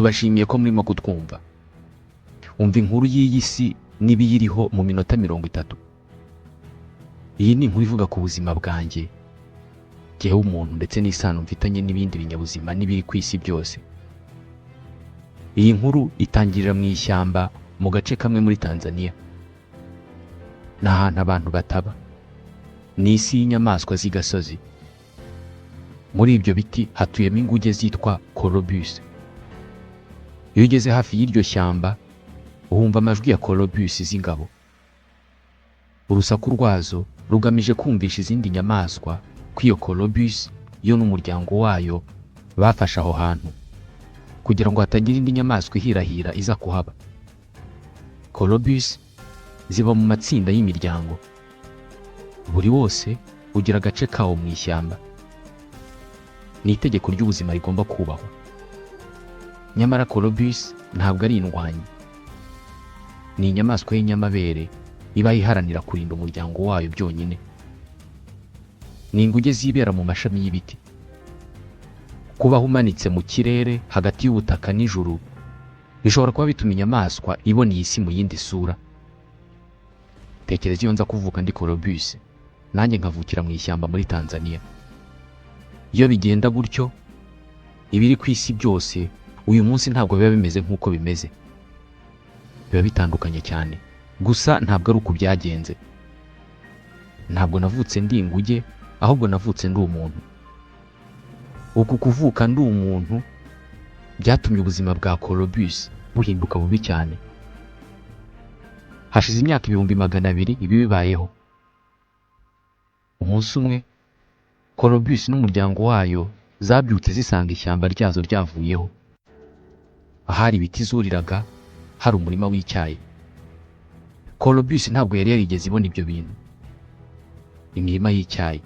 tubashimiye ko murimo kutwumva. Umva inkuru y'iyi si n'ibiyiriho mu minota 30. Iyi ni inkuru ivuga ku buzima bwanjye, jyewe umuntu ndetse n'isano mfitanye n'ibindi binyabuzima n'ibiri ku isi byose. Iyi nkuru itangirira mu ishyamba mu gace kamwe muri Tanzania. Ni ahantu abantu bataba. Ni isi y'inyamaswa z'igasozi. Muri ibyo biti hatuyemo inguge zitwa Colobus. Iyo ugeze hafi y'iryo shyamba uhumva amajwi ya Colobus z'ingabo. Urusaku rwazo rugamije kumvisha izindi nyamaswa ko iyo Colobus yo n'umuryango wayo bafashe aho hantu kugira ngo hatagira indi nyamaswa ihirahira iza kuhaba. Colobus ziba mu matsinda y'imiryango. Buri wose ugira agace kawo mu ishyamba. Ni itegeko ry'ubuzima rigomba kubahwa. Nyamara Colobus ntabwo ari indwanyi. Ni inyamaswa y'inyamabere iba iharanira kurinda umuryango wayo byonyine. Ni inguge zibera mu mashami y'ibiti. Kubaho umanitse mu kirere hagati y'ubutaka n'ijuru bishobora kuba bituma inyamaswa ibona iyi si mu yindi sura. Tekereza iyo nza kuvuka ndi Colobus, nanjye nkavukira mu ishyamba muri Tanzania. Iyo bigenda gutyo, ibiri ku isi byose uyu munsi ntabwo biba bimeze nk'uko bimeze. Biba bitandukanye cyane. Gusa ntabwo ari uko byagenze. Ntabwo navutse ndi inguge, ahubwo navutse ndi umuntu. Uku kuvuka ndi umuntu byatumye ubuzima bwa Colobus buhinduka bubi cyane. Hashize imyaka 200,000 ibi bibayeho. Umunsi umwe Colobus n'umuryango wayo zabyutse zisanga ishyamba ryazo ryavuyeho. Ahari ibiti zuriraga hari umurima w'icyayi. Colobus ntabwo yari yarigeze ibona ibyo bintu. Imirima y'icyayi.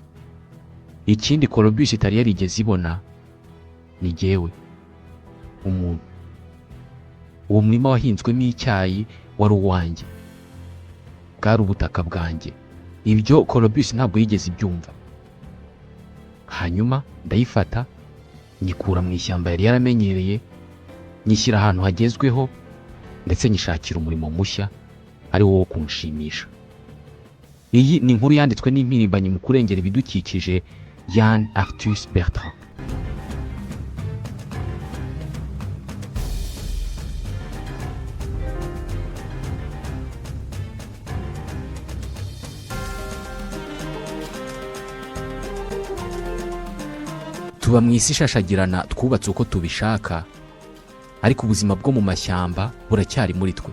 Ikindi Colobus itari yarigeze ibona ni jyewe, umuntu. Uwo murima wahinzwemo icyayi wari uwanjye. Bwari ubutaka bwanjye. Ibyo Colobus ntabwo yigeze ibyumva. Hanyuma ndayifata nyikura mu ishyamba yari yaramenyereye, nyishyira ahantu hagezweho ndetse nyishakira umurimo mushya ari wo kunshimisha. Iyi ni inkuru yanditswe n'impirimbanyi mu kurengera ibidukikije Yann Arthus Bertrand. Tuba mu isi ishashagirana twubatse uko tubishaka, ariko ubuzima bwo mu mashyamba buracyari muri twe.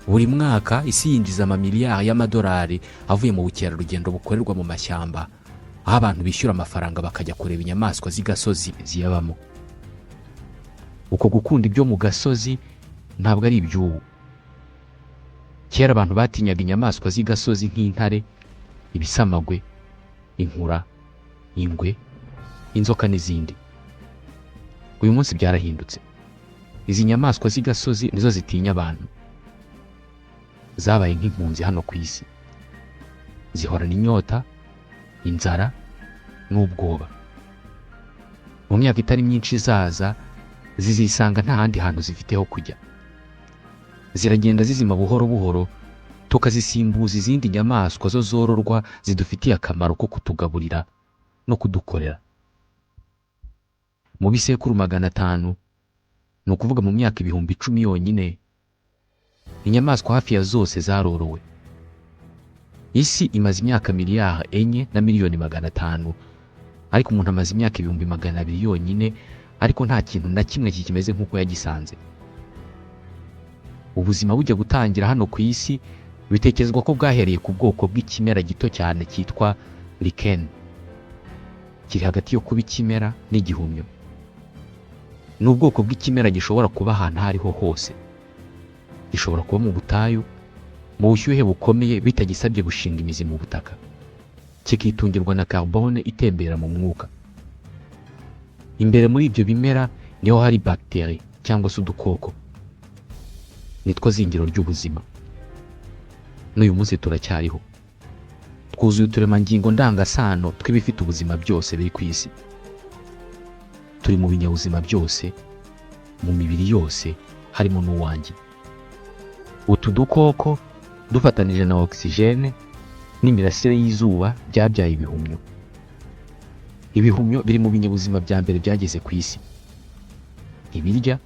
Buri mwaka isi yinjiza amamiliyari y'amadolari avuye mu bukerarugendo bukorerwa mu mashyamba, aho abantu bishyura amafaranga bakajya kureba inyamaswa z'igasozi ziyabamo. Uko gukunda ibyo mu gasozi ntabwo ari iby'ubu. Kera abantu batinyaga inyamaswa z'igasozi nk'intare, ibisamagwe, inkura, ingwe, inzoka n'izindi. Uyu munsi byarahindutse. Izi nyamaswa z'igasozi nizo zitinya abantu. Zabaye nk'impunzi hano ku isi. Zihorana inyota, inzara n'ubwoba. Mu myaka itari myinshi izaza zizisanga nta handi hantu zifiteho kujya. Ziragenda zizima buhoro buhoro, tukazisimbuza izindi nyamaswa zo zororwa zidufitiye akamaro ko kutugaburira no kudukorera. Mu bisekuru 500, ni ukuvuga mu myaka 10,000 yonyine, inyamaswa hafi ya zose zarorowe. Isi imaze imyaka miliyari 4 na miliyoni 500, ariko umuntu amaze imyaka 200,000 yonyine, ariko nta kintu na kimwe kikimeze nk'uko yagisanze. Ubuzima bujya gutangira hano ku isi bitekerezwa ko bwahereye ku bwoko bw'ikimera gito cyane cyitwa lichen. Kiri hagati yo kuba ikimera n'igihumyo. Ni ubwoko bw'ikimera gishobora kuba ahantu aho ariho hose. Gishobora kuba mu butayu, mu bushyuhe bukomeye bitagisabye gushinga imizi mu butaka. Kikitungirwa na carbone itembera mu mwuka. Imbere muri ibyo bimera niho hari bakteri cyangwa se udukoko. Nitwo zingiro ry'ubuzima. N'uyu munsi turacyariho. Twuzuye uturemangingo ndangasano tw'ibifite ubuzima byose biri ku isi. Turi mu binyabuzima byose, mu mibiri yose harimo n'uwanjye. Utu dukoko dufatanije na oxygene n'imirasire y'izuba byabyaye ibihumyo. Ibihumyo biri mu binyabuzima bya mbere byageze ku isi. Ntibirya,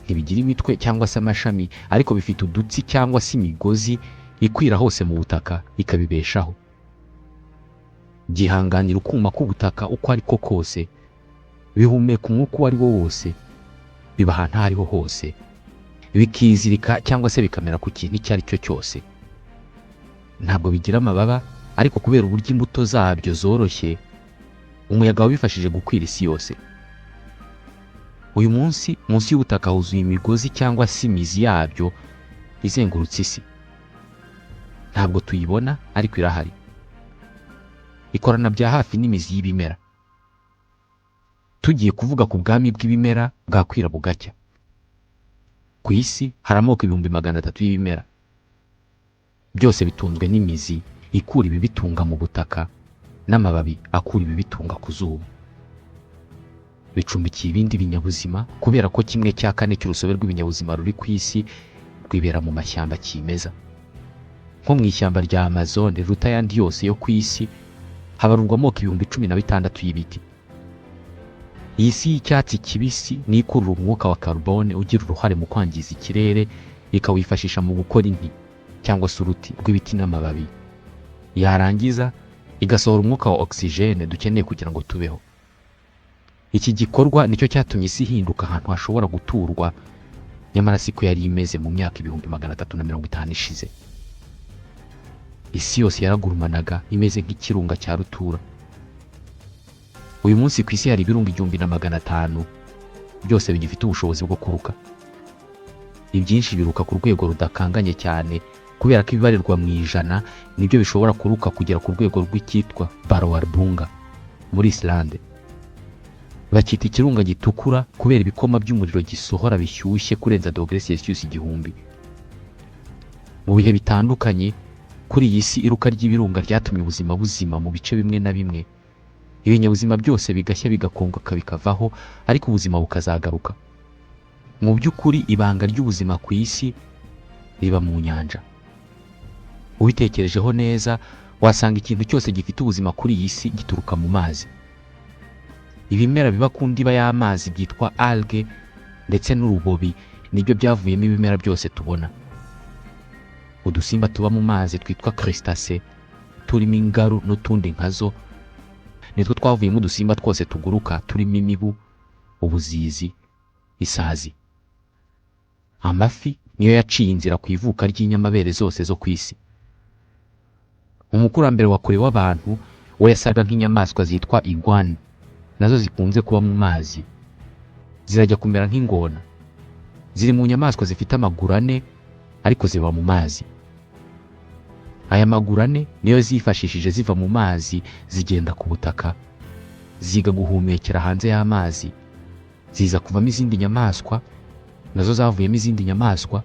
ntibigira imitwe cyangwa se amashami, ariko bifite udutsi cyangwa se imigozi ikwira hose mu butaka ikabibeshaho. Byihanganira ukuma k'ubutaka uko ari ko kose, bihumeka umwuka uwo ari wo wose, biba ahantu aho ariho hose, bikizirika cyangwa se bikamera ku kintu icyo ari cyo cyose. Ntabwo bigira amababa, ariko kubera uburyo imbuto zabyo zoroshye, umuyaga wabifashije gukwira isi yose. Uyu munsi munsi y'ubutaka huzuye imigozi cyangwa se imizi yabyo izengurutse isi. Ntabwo tuyibona, ariko irahari. Ikorana bya hafi n'imizi y'ibimera. Tugiye kuvuga ku bwami bw'ibimera bwakwira bugacya. Ku isi hari amoko 300,000 y'ibimera. Byose bitunzwe n'imizi ikura ibibitunga mu butaka n'amababi akura ibibitunga ku zuba. Bicumbikiye ibindi binyabuzima kubera ko 1/4 cy'urusobe rw'ibinyabuzima ruri ku isi rwibera mu mashyamba kimeza. Nko mu ishyamba rya Amazon riruta ayandi yose yo ku isi, habarurwa amoko 16,000 y'ibiti. Iyi si y'icyatsi kibisi ni ikurura umwuka wa carbone ugira uruhare mu kwangiza ikirere, ikawifashisha mu gukora inkwi cyangwa se uruti rw'ibiti n'amababi. Yarangiza igasohora umwuka wa oxygene dukeneye kugira ngo tubeho. Iki gikorwa nicyo cyatumye isi ihinduka ahantu hashobora guturwa, nyamara siko yari imeze mu myaka 350 ishize. Isi yose yaragurumanaga imeze nk'ikirunga cya rutura. Uyu munsi ku isi hari ibirunga 1,500 byose bigifite ubushobozi bwo kuruka. Ibyinshi biruka ku rwego rudakanganye cyane kubera ko ibibarirwa mu ijana nibyo bishobora kuruka kugera ku rwego rw'icyitwa Barowarbunga muri Islande. Bakita ikirunga gitukura kubera ibikoma by'umuriro gisohora bishyushye kurenza °C 1000. Mu bihe bitandukanye kuri iyi si iruka ry'ibirunga ryatumye ubuzima buzima mu bice bimwe na bimwe. Ibinyabuzima byose bigashya bigakongoka bikavaho, ariko ubuzima bukazagaruka. Mu by'ukuri ibanga ry'ubuzima ku isi riba mu nyanja. Ubitekerejeho neza wasanga ikintu cyose gifite ubuzima kuri iyi si gituruka mu mazi. Ibimera biba ku ndiba y'amazi byitwa algae ndetse n'urubobi nibyo byavuyemo ibimera byose tubona. Udusimba tuba mu mazi twitwa crustacés turimo ingaru n'utundi nkazo nitwo twavuyemo udusimba twose tuguruka turimo imibu, ubuzizi, isazi. Amafi niyo yaciye inzira ku ivuka ry'inyamabere zose zo ku isi. Umukurambere wa kure w'abantu we yasaga nk'inyamaswa zitwa iguana, nazo zikunze kuba mu mazi. Zirajya kumera nk'ingona. Ziri mu nyamaswa zifite amaguru 4 ariko ziba mu mazi. Aya maguru 4 niyo zifashishije ziva mu mazi zigenda ku butaka, ziga guhumekera hanze y'amazi, ziza kuvamo izindi nyamaswa, nazo zavuyemo izindi nyamaswa,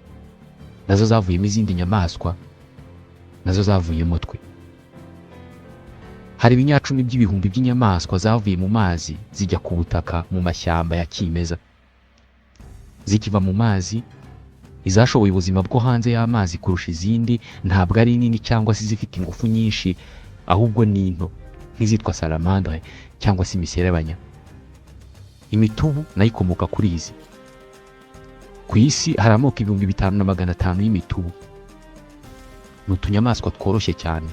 nazo zavuyemo izindi nyamaswa, nazo zavuyemo twe. Hari ibinyacumi by'ibihumbi by'inyamaswa zavuye mu mazi zijya ku butaka mu mashyamba ya kimeza. Zikiva mu mazi, izashoboye ubuzima bwo hanze y'amazi kurusha izindi ntabwo ari nini cyangwa se zifite ingufu nyinshi, ahubwo ni nto nk'izitwa salamandre cyangwa se imiserebanya. Imitubu nayo ikomoka kuri izi. Ku isi hari amoko 5,500 y'imitubu. Ni utunyamaswa tworoshye cyane.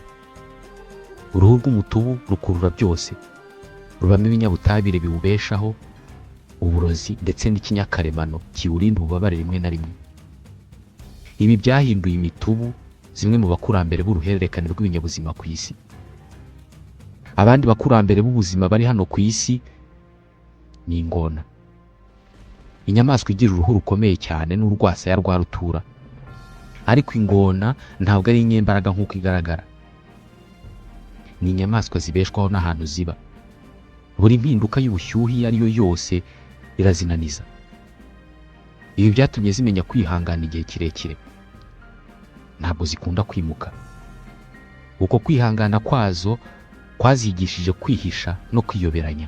Uruhu rw'umutubu rukurura byose. Rubamo ibinyabutabire biwubeshaho, uburozi ndetse n'ikinyakaremano kiwurinda ububabare rimwe na rimwe. Ibi byahinduye imitubu zimwe mu bakurambere b'uruhererekane rw'ibinyabuzima ku isi. Abandi bakurambere b'ubuzima bari hano ku isi ni ingona. Inyamaswa igira uruhu rukomeye cyane n'urwasaya rwa rutura. Ariko ingona ntabwo ari inyembaraga nk'uko igaragara. Ni inyamaswa zibeshwaho n'ahantu ziba. Buri mpinduka y'ubushyuhe iyo ari yo yose irazinaniza. Ibi byatumye zimenya kwihangana igihe kirekire. Ntabwo zikunda kwimuka. Uko kwihangana kwazo kwazigishije kwihisha no kwiyoberanya.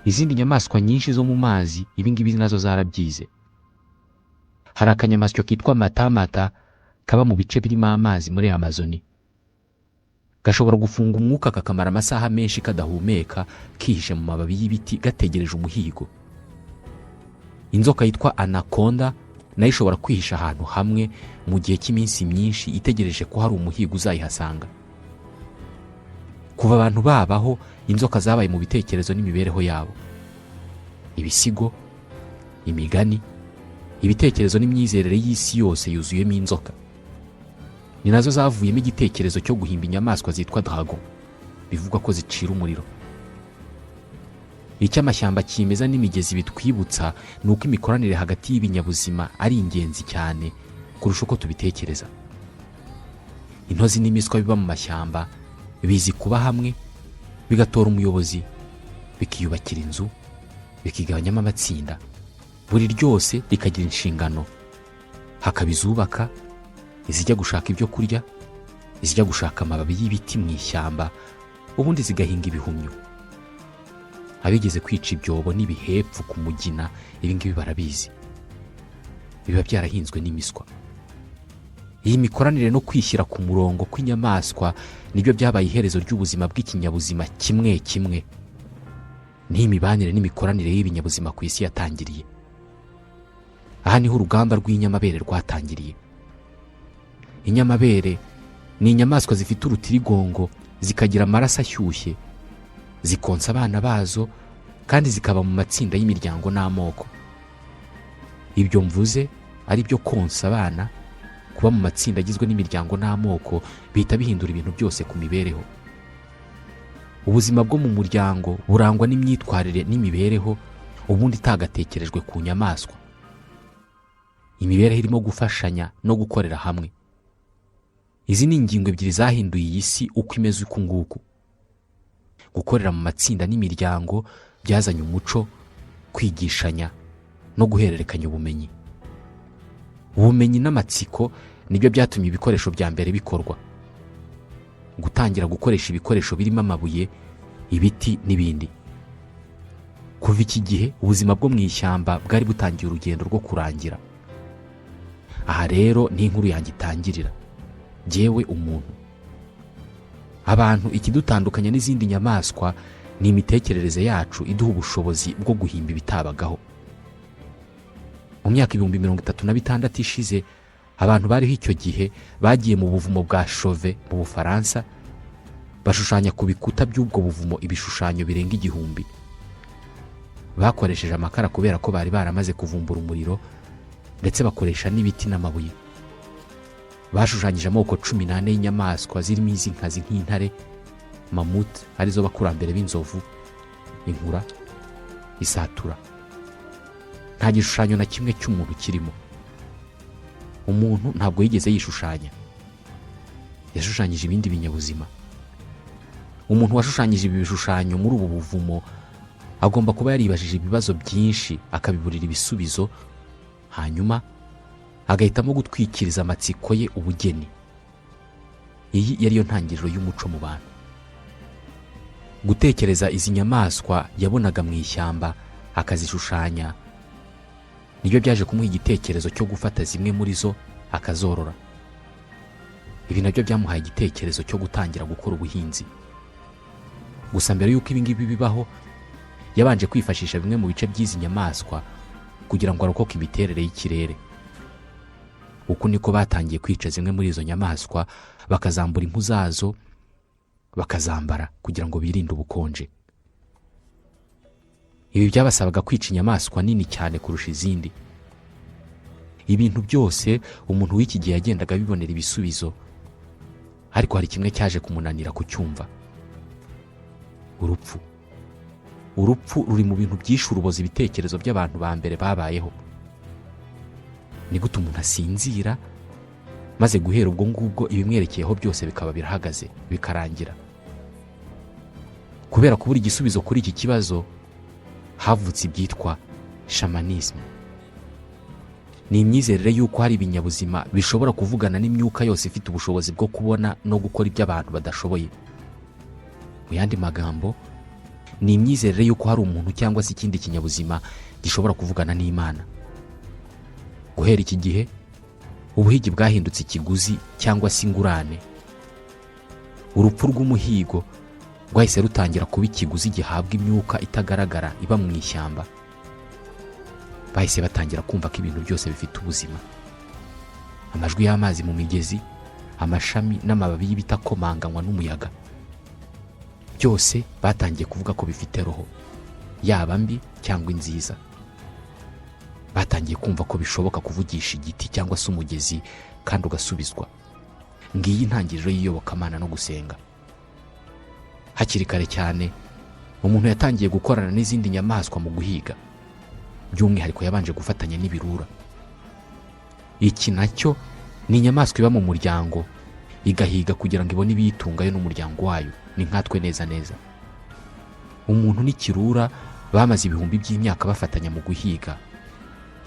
Izindi nyamaswa nyinshi zo mu mazi ibi ngibi nazo zarabyize. Hari akanyamasyo kitwa matamata kaba mu bice birimo amazi muri Amazoni. Gashobora gufunga umwuka kakamara amasaha menshi kadahumeka kihishe mu mababi y'ibiti gategereje umuhigo. Inzoka yitwa anaconda nayo ishobora kwihisha ahantu hamwe mu gihe cy'iminsi myinshi itegereje ko hari umuhigo uzayihasanga. Kuva abantu babaho, inzoka zabaye mu bitekerezo n'imibereho yabo. Ibisigo, imigani, ibitekerezo n'imyizerere y'isi yose yuzuyemo inzoka. Ni nazo zavuyemo igitekerezo cyo guhimba inyamaswa zitwa dragon, bivugwa ko zicira umuriro. Icyo amashyamba kimeza n'imigezi bitwibutsa ni uko imikoranire hagati y'ibinyabuzima ari ingenzi cyane kurusha uko tubitekereza. Intozi n'imiswa biba mu mashyamba bizi kuba hamwe, bigatora umuyobozi, bikiyubakira inzu, bikigabanyamo amatsinda. Buri ryose rikagira inshingano. Hakaba izubaka, izijya gushaka ibyo kurya, izijya gushaka amababi y'ibiti mu ishyamba, ubundi zigahinga ibihumyo. Abigeze kwica ibyobo n'ibihepfu ku mugina ibi ngibi barabizi. Biba byarahinzwe n'imiswa. Iyi mikoranire no kwishyira ku murongo kw'inyamaswa nibyo byabaye iherezo ry'ubuzima bw'ikinyabuzima kimwe kimwe. Ni imibanire n'imikoranire y'ibinyabuzima ku isi yatangiriye. Aha niho urugamba rw'inyamabere rwatangiriye. Inyamabere ni inyamaswa zifite urutirigongo, zikagira amaraso ashyushye, zikonsa abana bazo kandi zikaba mu matsinda y'imiryango n'amoko. Ibyo mvuze ari byo konsa abana, kuba mu matsinda agizwe n'imiryango n'amoko bihita bihindura ibintu byose ku mibereho. Ubuzima bwo mu muryango burangwa n'imyitwarire n'imibereho ubundi itagatekerejwe ku nyamaswa. Imibereho irimo gufashanya no gukorera hamwe. Izi ni ingingo ebyiri zahinduye iyi si uko imeze uku nguku. Gukorera mu matsinda n'imiryango byazanye umuco, kwigishanya no guhererekanya ubumenyi. Ubumenyi n'amatsiko nibyo byatumye ibikoresho bya mbere bikorwa. Gutangira gukoresha ibikoresho birimo amabuye, ibiti n'ibindi. Kuva iki gihe ubuzima bwo mu ishyamba bwari butangiye urugendo rwo kurangira. Aha rero ni inkuru yanjye itangirira. Jyewe umuntu. Abantu ikidutandukanya n'izindi nyamaswa ni imitekerereze yacu iduha ubushobozi bwo guhimba ibitabagaho. Mu myaka 36,000 ishize, abantu bariho icyo gihe bagiye mu buvumo bwa Chauvet mu Bufaransa, bashushanya ku bikuta by'ubwo buvumo ibishushanyo birenga 1000. Bakoresheje amakara kubera ko bari baramaze kuvumbura umuriro, ndetse bakoresha n'ibiti n'amabuye. Bashushanyije amoko 18 y'inyamaswa zirimo iz'inkazi nk'intare, mamut arizo bakurambere b'inzovu, inkura, isatura. Nta gishushanyo na kimwe cy'umuntu kirimo. Umuntu ntabwo yigeze yishushanya. Yashushanyije ibindi binyabuzima. Umuntu washushanyije ibi bishushanyo muri ubu buvumo agomba kuba yaribajije ibibazo byinshi akabiburira ibisubizo, hanyuma agahitamo gutwikiriza amatsiko ye ubugeni. Iyi yari yo ntangiriro y'umuco mu bantu. Gutekereza izi nyamaswa yabonaga mu ishyamba akazishushanya nibyo byaje kumuha igitekerezo cyo gufata zimwe muri zo akazorora. Ibi nabyo byamuhaye igitekerezo cyo gutangira gukora ubuhinzi. Gusa mbere y'uko ibi ngibi bibaho, yabanje kwifashisha bimwe mu bice by'izi nyamaswa kugira ngo arokoke imiterere y'ikirere. Uku niko batangiye kwica zimwe muri izo nyamaswa, bakazambura impu zazo, bakazambara kugira ngo birinde ubukonje. Ibi byabasabaga kwica inyamaswa nini cyane kurusha izindi. Ibintu byose umuntu w'iki gihe yagendaga bibonera ibisubizo, ariko hari kimwe cyaje kumunanira kucyumva. Urupfu. Urupfu ruri mu bintu byishe uruboza ibitekerezo by'abantu ba mbere babayeho. Ni gute umuntu asinzira maze guhera ubwo ngubwo ibimwerekeyeho byose bikaba birahagaze bikarangira. Kubera kubura igisubizo kuri iki kibazo, havutse ibyitwa shamanism. Ni imyizerere y'uko hari ibinyabuzima bishobora kuvugana n'imyuka yose ifite ubushobozi bwo kubona no gukora ibyo abantu badashoboye. Mu yandi magambo, ni imyizerere y'uko hari umuntu cyangwa se ikindi kinyabuzima gishobora kuvugana n'Imana. Guhera iki gihe ubuhigi bwahindutse ikiguzi cyangwa se ingurane. Urupfu rw'umuhigo rwahise rutangira kuba ikiguzi gihabwa imyuka itagaragara iba mu ishyamba. Bahise batangira kumva ko ibintu byose bifite ubuzima. Amajwi y'amazi mu migezi, amashami n'amababi y'ibiti akomanganywa n'umuyaga, byose batangiye kuvuga ko bifite roho, yaba mbi cyangwa nziza. Batangiye kumva ko bishoboka kuvugisha igiti cyangwa se umugezi kandi ugasubizwa. Ngiyi intangiriro y'iyobokamana no gusenga. Hakiri kare cyane umuntu yatangiye gukorana n'izindi nyamaswa mu guhiga, by'umwihariko yabanje gufatanya n'ibirura. Iki nacyo ni inyamaswa iba mu muryango, igahiga kugira ngo ibone ibiyitungayo n'umuryango wayo. Ni nkatwe neza neza. Umuntu n'ikirura bamaze ibihumbi by'imyaka bafatanya mu guhiga.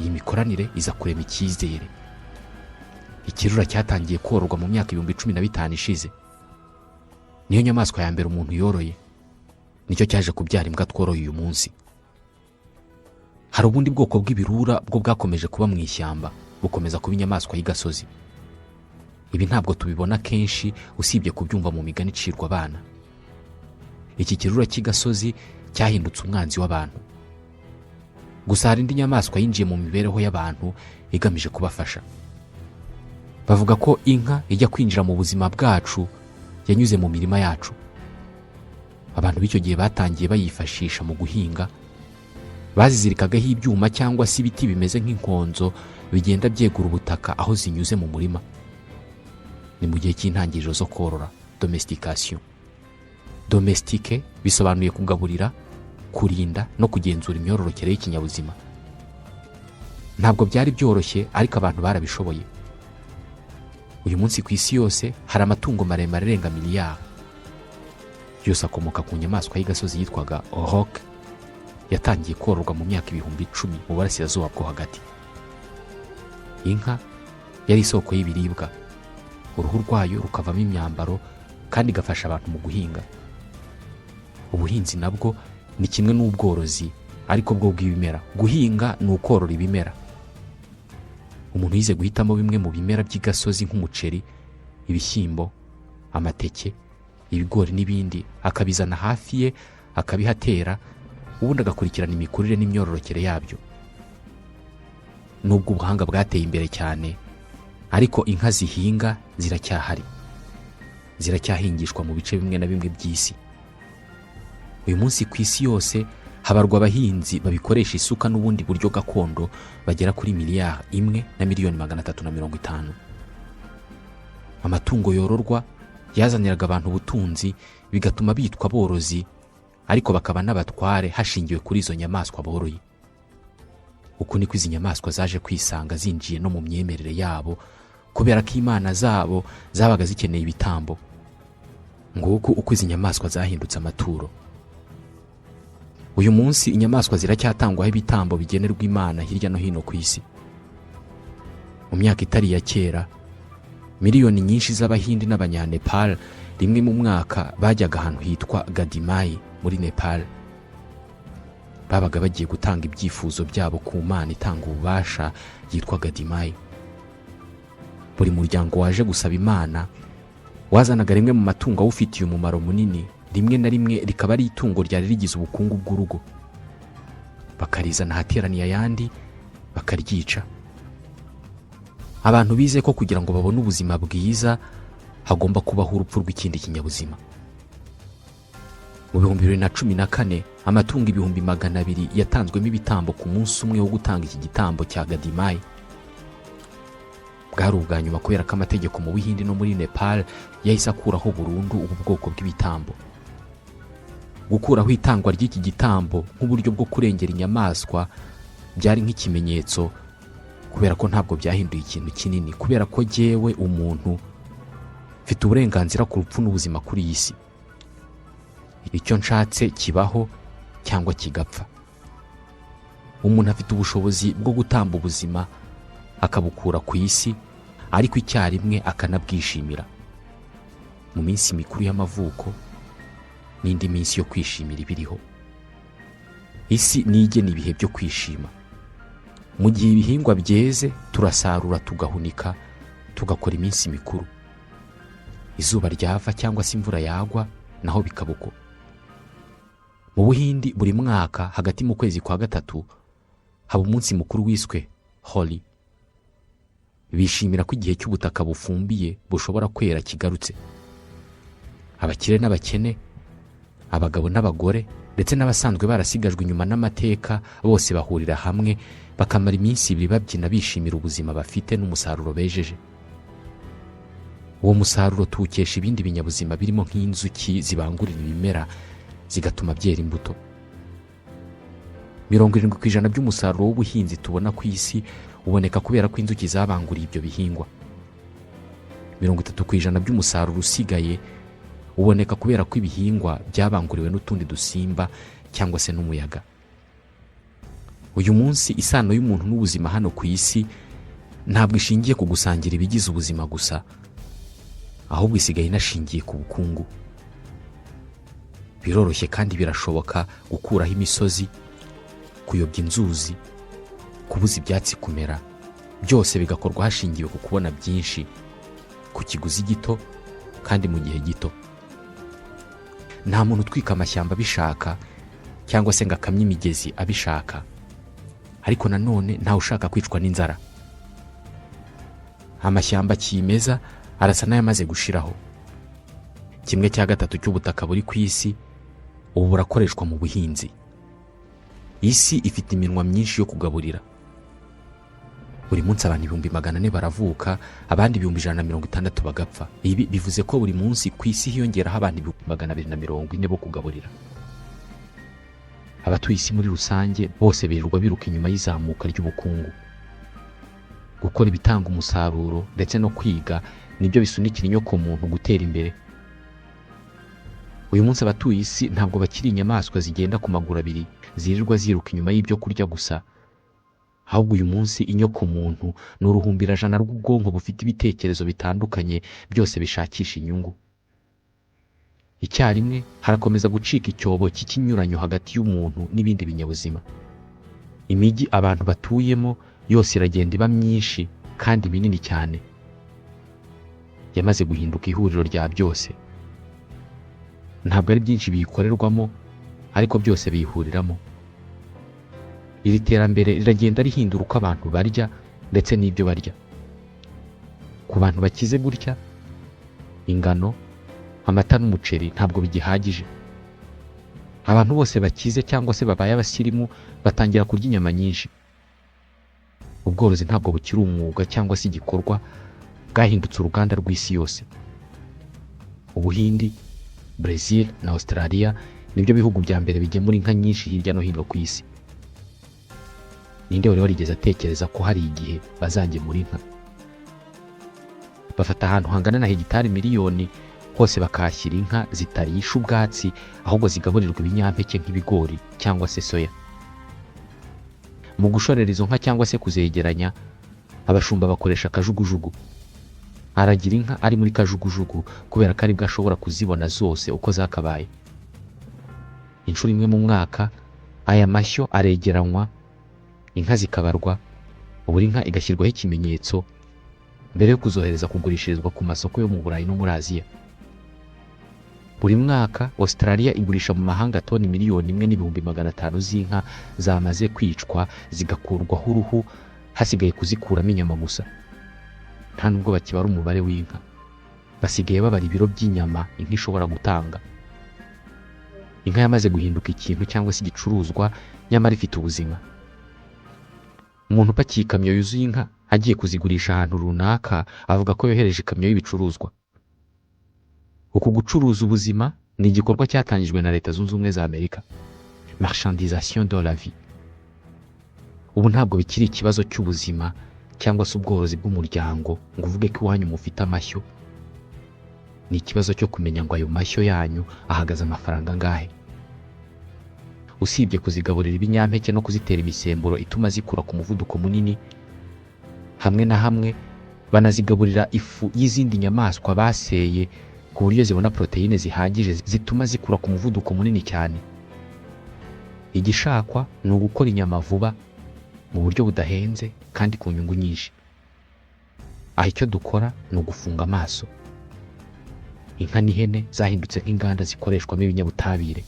Iyi mikoranire iza kurema icyizere. Ikirura cyatangiye kororwa mu myaka 15,000 ishize. Niyo nyamaswa ya mbere umuntu yoroye. Nicyo cyaje kubyara imbwa tworoye uyu munsi. Hari ubundi bwoko bw'ibirura bwo bwakomeje kuba mu ishyamba, bukomeza kuba inyamaswa y'igasozi. Ibi ntabwo tubibona kenshi usibye kubyumva mu migani icirwa abana. Iki kirura cy'igasozi cyahindutse umwanzi w'abantu. Gusa hari indi nyamaswa yinjiye mu mibereho y'abantu igamije kubafasha. Bavuga ko inka ijya kwinjira mu buzima bwacu yanyuze mu mirima yacu. Abantu b'icyo gihe batangiye bayifashisha mu guhinga. Bazizirikagaho ibyuma cyangwa se ibiti bimeze nk'inkonzo bigenda byegura ubutaka aho zinyuze mu murima. Ni mu gihe cy'intangiriro zo korora, domestication. Domestique bisobanuye kugaburira, kurinda no kugenzura imyororokere y'ikinyabuzima. Ntabwo byari byoroshye, ariko abantu barabishoboye. Uyu munsi ku isi yose hari amatungo maremare arenga miliyari. Yose akomoka ku nyamaswa y'igasozi yitwaga auroch, yatangiye kororwa mu myaka 10,000 mu burasirazuba bwo hagati. Inka yari isoko y'ibiribwa. Uruhu rwayo rukavamo imyambaro kandi igafasha abantu mu guhinga. Ubuhinzi nabwo ni kimwe n'ubworozi, ariko bwo bw'ibimera. Guhinga ni ukorora ibimera. Umuntu yize guhitamo bimwe mu bimera by'igasozi nk'umuceri, ibishyimbo, amateke, ibigori n'ibindi, akabizana hafi ye, akabihatera, ubundi agakurikirana imikurire n'imyororokere yabyo. Nubwo ubuhanga bwateye imbere cyane, ariko inka zihinga ziracyahari. Ziracyahingishwa mu bice bimwe na bimwe by'isi. Uyu munsi ku isi yose habarwa abahinzi babikoresha isuka n'ubundi buryo gakondo bagera kuri 1,350,000. Amatungo yororwa yazaniraga abantu ubutunzi, bigatuma bitwa borozi, ariko bakaba n'abatware hashingiwe kuri izo nyamaswa boroye. Uko niko izi nyamaswa zaje kwisanga zinjiye no mu myemerere yabo, kubera ko imana zabo zabaga zikeneye ibitambo. Nguko uko izi nyamaswa zahindutse amaturo. Uyu munsi inyamaswa ziracyatangwaho ibitambo bigenerwa Imana hirya no hino ku isi. Mu myaka itari ya kera, miliyoni nyinshi z'Abahindi n'Abanyanepal rimwe mu mwaka bajyaga ahantu hitwa Gadimai muri Nepal. Babaga bagiye gutanga ibyifuzo byabo ku Mana itanga ububasha yitwa Gadimai. Buri muryango waje gusaba Imana wazanaga rimwe mu matungo awufitiye umumaro munini. Rimwe na rimwe rikaba ari itungo ryari rigize ubukungu bw'urugo. Bakarizana hateraniye ayandi, bakaryica. Abantu bize ko kugira ngo babone ubuzima bwiza hagomba kubaho urupfu rw'ikindi kinyabuzima. Mu 2014 amatungo 200,000 yatanzwemo ibitambo ku munsi umwe wo gutanga iki gitambo cya Gadimai. Bwari ubwa nyuma kubera ko amategeko mu Buhindi no muri Nepal yahise akuraho burundu ubu bwoko bw'ibitambo. Gukuraho itangwa ry'iki gitambo nk'uburyo bwo kurengera inyamaswa byari nk'ikimenyetso, kubera ko ntabwo byahinduye ikintu kinini, kubera ko jewe umuntu mfite uburenganzira ku rupfu n'ubuzima kuri iyi si. Icyo nshatse kibaho cyangwa kigapfa. Umuntu afite ubushobozi bwo gutamba ubuzima akabukura ku isi, ariko icyarimwe akanabwishimira. Mu minsi mikuru y'amavuko n'indi minsi yo kwishimira ibiriho. isi nigena ibihe byo kwishima. Mu gihe ibihingwa byeze turasarura tugahunika, tugakora iminsi mikuru. Izuba ryava cyangwa se imvura yagwa naho bikabuko. Mu Buhindi buri mwaka hagati mu kwezi kwa gatatu haba umunsi mukuru wiswe Holi. Bishimira ko igihe cy'ubutaka bufumbiye bushobora kwera kigarutse. Abakire n'abakene, abagabo n'abagore ndetse n'abasanzwe barasigajwe inyuma n'amateka bose bahurira hamwe bakamara iminsi ibiri babyina bishimira ubuzima bafite n'umusaruro bejeje. Uwo musaruro tuwukesha ibindi binyabuzima birimo nk'inzuki zibangurira ibimera zigatuma byera imbuto. 70% by'umusaruro w'ubuhinzi tubona ku isi uboneka kubera ko inzuki zabanguriye ibyo bihingwa. 30% by'umusaruro usigaye uboneka kubera ko ibihingwa byabanguriwe n'utundi dusimba cyangwa se n'umuyaga. Uyu munsi isano y'umuntu n'ubuzima hano ku isi ntabwo ishingiye ku gusangira ibigize ubuzima gusa, ahubwo isigaye inashingiye ku bukungu. Biroroshye kandi birashoboka gukuraho imisozi, kuyobya inzuzi, kubuza ibyatsi kumera, byose bigakorwa hashingiwe ku kubona byinshi ku kiguzi gito kandi mu gihe gito. Nta muntu utwika amashyamba abishaka cyangwa se ngo akamye imigezi abishaka, ariko nanone ntawe ushaka kwicwa n'inzara. Amashyamba kimeza arasa n'ayamaze gushiraho. 1/3 cy'ubutaka buri ku isi ubu burakoreshwa mu buhinzi. Isi ifite iminwa myinshi yo kugaburira. Buri munsi abantu 400,000 baravuka, abandi 160 bagapfa. Ibi bivuze ko buri munsi ku isi hiyongeraho abantu 240 bo kugaburira. Abatuye isi muri rusange bose birirwa biruka inyuma y'izamuka ry'ubukungu. Gukora ibitanga umusaruro ndetse no kwiga nibyo bisunikira inyoko muntu gutera imbere. Uyu munsi abatuye isi ntabwo bakiri inyamaswa zigenda ku maguru abiri zirirwa ziruka inyuma y'ibyo kurya gusa, ahubwo uyu munsi inyoko muntu ni uruhumbirajana rw'ubwonko bufite ibitekerezo bitandukanye byose bishakisha inyungu. Icyarimwe harakomeza gucika icyobo cy'ikinyuranyo hagati y'umuntu n'ibindi binyabuzima. Imijyi abantu batuyemo yose iragenda iba myinshi kandi minini cyane. Yamaze guhinduka ihuriro rya byose. Ntabwo ari byinshi biyikorerwamo, ariko byose biyihuriramo. Iri terambere riragenda rihindura uko abantu barya ndetse n'ibyo barya. Ku bantu bakize gutya, ingano, amata n'umuceri ntabwo bigihagije. Abantu bose bakize cyangwa se babaye abasirimu batangira kurya inyama nyinshi. Ubworozi ntabwo bukiri umwuga cyangwa se igikorwa, bwahindutse uruganda rw'isi yose. Ubuhindi, Brazil na Australia nibyo bihugu bya mbere bigemura inka nyinshi hirya no hino ku isi. Ninde wari warigeze atekereza ko hari igihe bazagemura inka? Bafata ahantu hangana na hegitari miliyoni hose bakahashyira inka zitarisha ubwatsi, ahubwo zigaburirwa ibinyampeke nk'ibigori cyangwa se soya. Mu gushorera izo nka cyangwa se kuzegeranya, abashumba bakoresha kajugujugu. Aragira inka ari muri kajugujugu kubera ko aribwo ashobora kuzibona zose uko zakabaye. Inshuro imwe mu mwaka aya mashyo aregeranywa, inka zikabarwa, buri nka igashyirwaho ikimenyetso mbere yo kuzohereza kugurishirizwa ku masoko yo mu Burayi no muri Aziya. Buri mwaka Australia igurisha mu mahanga toni 1,500,000 z'inka zamaze kwicwa zigakurwaho uruhu, hasigaye kuzikuramo inyama gusa. Nta nubwo bakibara umubare w'inka, basigaye babara ibiro by'inyama inka ishobora gutanga. Inka yamaze guhinduka ikintu cyangwa se igicuruzwa nyamara ifite ubuzima. Umuntu upakiye ikamyo yuzuye inka agiye kuzigurisha ahantu runaka avuga ko yohereje ikamyo y'ibicuruzwa. Uku gucuruza ubuzima ni igikorwa cyatangijwe na Leta Zunze Ubumwe za Amerika. Marchandisation de la vie. Ubu ntabwo bikiri ikibazo cy'ubuzima cyangwa se ubworozi bw'umuryango ngo uvuge ko iwanyu mufite amashyo. Ni ikibazo cyo kumenya ngo ayo mashyo yanyu ahagaze amafaranga angahe. Usibye kuzigaburira ibinyampeke no kuzitera imisemburo ituma zikura ku muvuduko munini, hamwe na hamwe banazigaburira ifu y'izindi nyamaswa baseye ku buryo zibona proteine zihagije zituma zikura ku muvuduko munini cyane. Igishakwa ni ugukora inyama vuba mu buryo budahenze kandi ku nyungu nyinshi. Aho icyo dukora ni ugufunga amaso. Inka n'ihene zahindutse nk'inganda zikoreshwamo ibinyabutabire.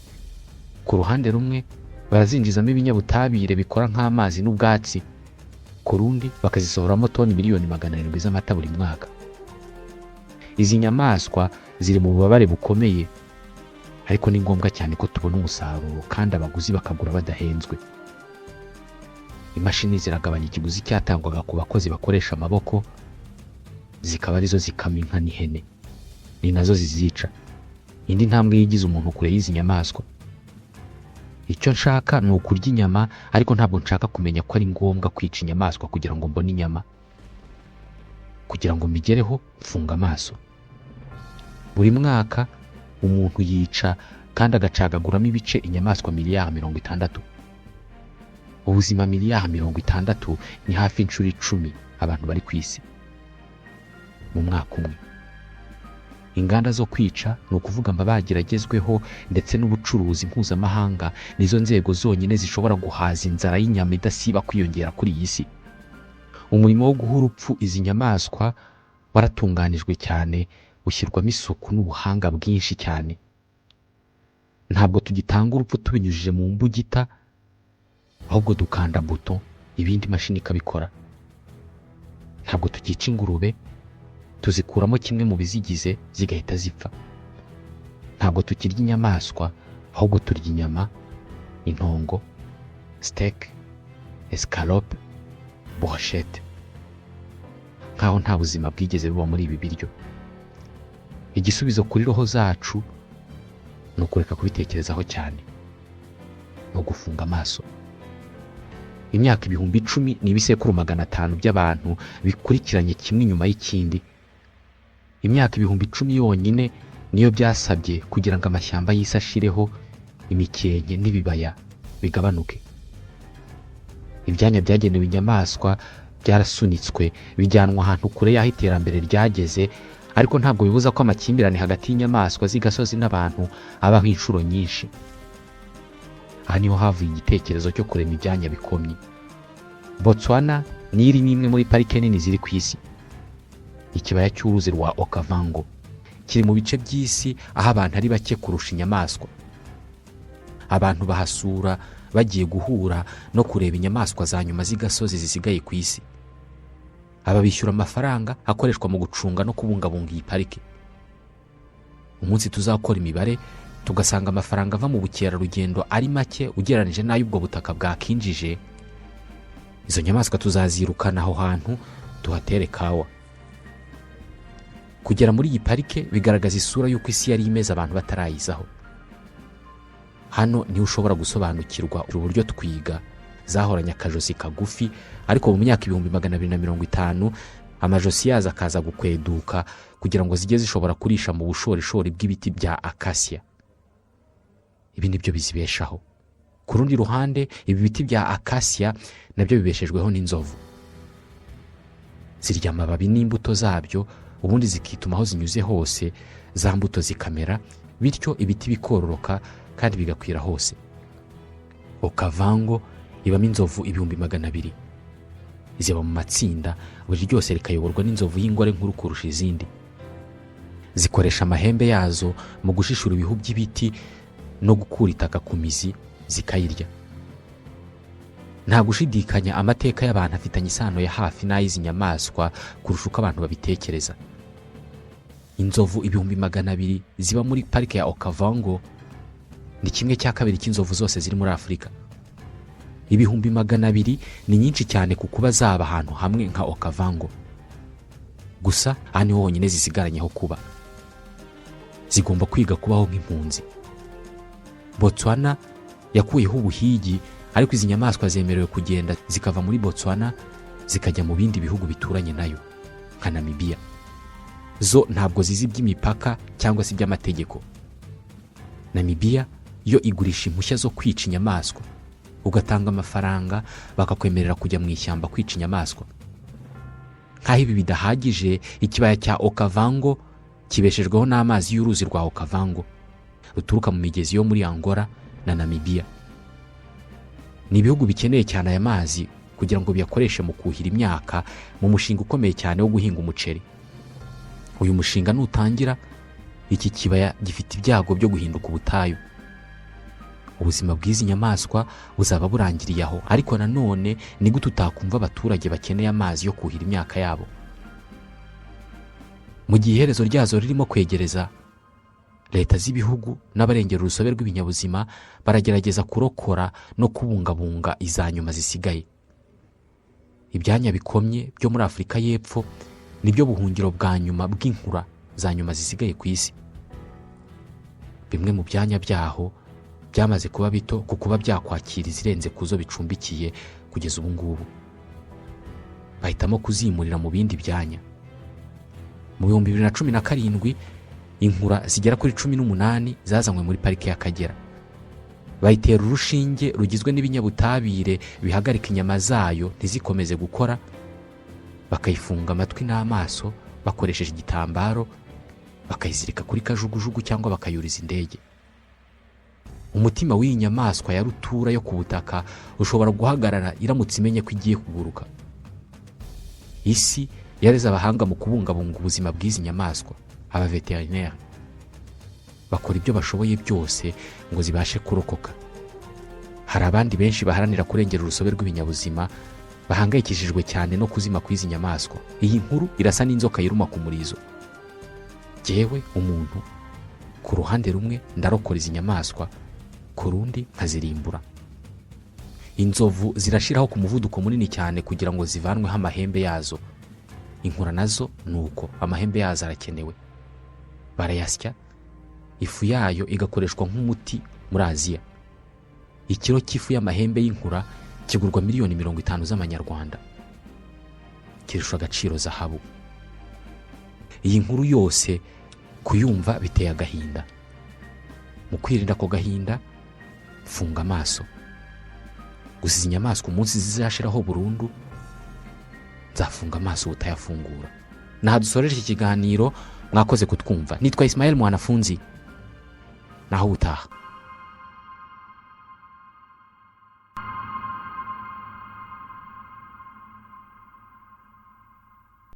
Ku ruhande rumwe barazinjizamo ibinyabutabire bikora nk'amazi n'ubwatsi, ku rundi bakazisohoramo toni miliyoni 700 z'amata buri mwaka. Izi nyamaswa ziri mu bubabare bukomeye, ariko ni ngombwa cyane ko tubona umusaruro kandi abaguzi bakagura badahenzwe. Imashini ziragabanya ikiguzi cyatangwaga ku bakozi bakoresha amaboko, zikaba arizo zikama inka n'ihene, ni nazo zizica. Indi ntambwe yigize umuntu kure y'izi nyamaswa. Icyo nshaka ni ukurya inyama, ariko ntabwo nshaka kumenya ko ari ngombwa kwica inyamaswa kugira ngo mbone inyama. Kugira ngo mbigereho mfunga amaso. Buri mwaka umuntu yica kandi agacagaguramo ibice inyamaswa miliyari 60. Ubuzima miliyari 60 ni hafi inshuro 10 abantu bari ku isi mu mwaka umwe. Inganda zo kwica ni ukuvuga amabagiro agezweho ndetse n'ubucuruzi mpuzamahanga nizo nzego zonyine zishobora guhaza inzara y'inyama idasiba kwiyongera kuri iyi si. Umurimo wo guha urupfu izi nyamaswa waratunganijwe cyane, ushyirwamo isuku n'ubuhanga bwinshi cyane. Ntabwo tugitanga urupfu tubinyujije mu mbugita, ahubwo dukanda buto ibindi mashini ikabikora. Ntabwo tukica ingurube, tuzikuramo kimwe mu bizigize zigahita zipfa. Ntabwo tukirya inyamaswa, ahubwo turya inyama, intongo, steak, escalope, brochette. Nkaho nta buzima bwigeze buba muri ibi biryo. Igisubizo kuri roho zacu ni ukureka kubitekerezaho cyane, no gufunga amaso. Imyaka 10,000 ni ibisekuru 500 by'abantu bikurikiranye kimwe inyuma y'ikindi. Imyaka 10,000 yonyine niyo byasabye kugira ngo amashyamba y'isi ashireho, imikenke n'ibibaya bigabanuke. Ibyanya byagenewe inyamaswa byarasunitswe bijyanwa ahantu kure y'aho iterambere ryageze, ariko ntabwo bibuza ko amakimbirane hagati y'inyamaswa z'igasozi n'abantu abaho inshuro nyinshi. Aha niho havuye igitekerezo cyo kurema ibyanya bikomye. Botswana ni imwe muri parike nini ziri ku isi. Ikibaya cy'uruzi rwa Okavango kiri mu bice by'isi aho abantu ari bake kurusha inyamaswa. Abantu bahasura bagiye guhura no kureba inyamaswa za nyuma z'igasozi zisigaye ku isi. Aba bishyura amafaranga akoreshwa mu gucunga no kubungabunga iyi parike. Umunsi tuzakora imibare tugasanga amafaranga ava mu bukerarugendo ari make ugereranije n'ay'ubwo butaka bwakinjije, izo nyamaswa tuzazirukana aho hantu tuhatere kawa. Kugera muri iyi parike bigaragaza isura y'uko isi yari imeze abantu batarayizaho. Hano niho ushobora gusobanukirwa uburyo twiga zahoranye akajosi kagufi, ariko mu myaka 250 amajosi yaza akaza gukweduka kugira ngo zijye zishobora kurisha mu bushorishori bw'ibiti bya acacia. Ibi nibyo bizibeshaho. Ku rundi ruhande ibi biti bya acacia nabyo bibeshejweho n'inzovu. Zirya amababi n'imbuto zabyo, ubundi zikituma aho zinyuze hose za mbuto zikamera, bityo ibiti bikororoka kandi bigakwira hose. Okavango ibamo inzovu 200,000. Ziba mu matsinda, buri ryose rikayoborwa n'inzovu y'ingore nkuru kurusha izindi. Zikoresha amahembe yazo mu gushishura ibihu by'ibiti no gukura itaka ku mizi zikayirya. Nta gushidikanya amateka y'abantu afitanye isano ya hafi n'ay'izi nyamaswa kurusha uko abantu babitekereza. Inzovu 200,000 ziba muri parike ya Okavango ni 1/2 cy'inzovu zose ziri muri Afurika. 200,000 ni nyinshi cyane ku kuba zaba ahantu hamwe nka Okavango. Gusa aha niho honyine zisigaranyeho kuba. Zigomba kwiga kubaho nk'impunzi. Botswana yakuyeho ubuhigi, ariko izi nyamaswa zemerewe kugenda zikava muri Botswana zikajya mu bindi bihugu bituranye nayo nka Namibia. Zo ntabwo zizi by'imipaka cyangwa se by'amategeko. Namibia yo igurisha impushya zo kwica inyamaswa, ugatanga amafaranga bakakwemerera kujya mu ishyamba kwica inyamaswa. Nkaho ibi bidahagije, ikibaya cya Okavango kibeshejweho n'amazi y'uruzi rwa Okavango ruturuka mu migezi yo muri Angola na Namibia. ni ibihugu bikeneye cyane aya mazi kugira ngo biyakoreshe mu kuhira imyaka mu mushinga ukomeye cyane wo guhinga umuceri. Uyu mushinga nutangira, iki kibaya gifite ibyago byo guhinduka ubutayu. Ubuzima bw'izi nyamaswa buzaba burangiriye aho, ariko nanone ni gute utakumva abaturage bakeneye amazi yo kuhira imyaka yabo? Mu gihe iherezo ryazo ririmo kwegereza, leta z'ibihugu n'abarengera urusobe rw'ibinyabuzima baragerageza kurokora no kubungabunga izanyuma zisigaye. Ibyanya bikomye byo muri Afurika y'Epfo nibyo buhungiro bwa nyuma bw'inkura za nyuma zisigaye ku isi. Bimwe mu byanya byaho byamaze kuba bito ku kuba byakwakira izirenze kuzo bicumbikiye kugeza ubu ngubu. Bahitamo kuzimurira mu bindi byanya. Mu 2017 inkura zigera kuri 18 zazanywe muri parike y'Akagera. Bayitera urushinge rugizwe n'ibinyabutabire bihagarika inyama zayo ntizikomeze gukora, bakayifunga amatwi n'amaso bakoresheje igitambaro, bakayizirika kuri kajugujugu cyangwa bakayuriza indege. Umutima w'iyi nyamaswa ya rutura yo ku butaka ushobora guhagarara iramutse imenye ko igiye kuguruka. Isi yareze abahanga mu kubungabunga ubuzima bw'izi nyamaswa, abaveterineri. Bakora ibyo bashoboye byose ngo zibashe kurokoka. Hari abandi benshi baharanira kurengera urusobe rw'ibinyabuzima bahangayikishijwe cyane no kuzima kw'izi nyamaswa. Iyi nkuru irasa n'inzoka yiruma ku murizo. Jewe umuntu ku ruhande rumwe ndarokora izi nyamaswa, ku rundi nkazirimbura. Inzovu zirashiraho ku muvuduko munini cyane kugira ngo zivanweho amahembe yazo. Inkura nazo nuko amahembe yazo arakenewe. Barayasya, ifu yayo igakoreshwa nk'umuti muri Aziya. Ikiro cy'ifu y'amahembe y'inkura kigurwa miliyoni 50 z'amanyarwanda. Kirusha agaciro zahabu. Iyi nkuru yose kuyumva biteye agahinda. Mu kwirinda ko gahinda, funga amaso. Gusa izi nyamaswa umunsi zizashiraho burundu, nzafunga amaso utayafungura. Naha dusoreje iki kiganiro, mwakoze kutwumva. Nitwa Ismael Mwanafunzi. Naho utaha.